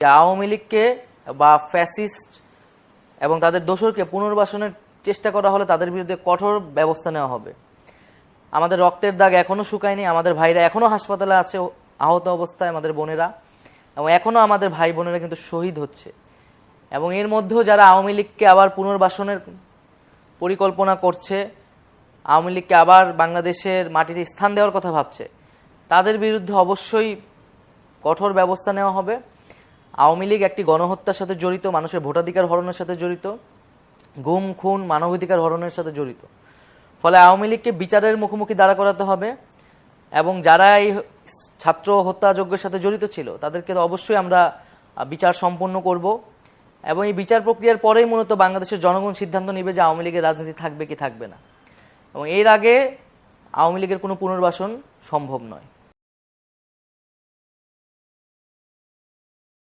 যে আওয়ামী লীগকে বা ফ্যাসিস্ট এবং তাদের দোসরকে পুনর্বাসনের চেষ্টা করা হলে তাদের বিরুদ্ধে কঠোর ব্যবস্থা নেওয়া হবে। আমাদের রক্তের দাগ এখনো শুকায়নি, আমাদের ভাইরা এখনো হাসপাতালে আছে আহত অবস্থায়, আমাদের বোনেরা, এবং এখনো আমাদের ভাই বোনেরা কিন্তু শহীদ হচ্ছে। এবং এর মধ্যেও যারা আওয়ামী লীগকে আবার পুনর্বাসনের পরিকল্পনা করছে, আওয়ামী লীগকে আবার বাংলাদেশের মাটিতে স্থান দেওয়ার কথা ভাবছে, তাদের বিরুদ্ধে অবশ্যই কঠোর ব্যবস্থা নেওয়া হবে। আওয়ামী লীগ একটি গণহত্যার সাথে জড়িত, মানুষের ভোটাধিকার হরণের সাথে জড়িত, গুম খুন মানবাধিকার হরণের সাথে জড়িত। ফলে আওয়ামী লীগকে বিচারের মুখোমুখি দাঁড়া করাতে হবে এবং যারা এই ছাত্র হত্যাযজ্ঞের সাথে জড়িত ছিল তাদেরকে তো অবশ্যই আমরা বিচার সম্পন্ন করব এবং এই বিচার প্রক্রিয়ার পরেই মূলত বাংলাদেশের জনগণ সিদ্ধান্ত নেবে যে আওয়ামী লীগের রাজনীতি থাকবে কি থাকবে না। এবং এর আগে আওয়ামী লীগের কোনো পুনর্বাসন সম্ভব নয়।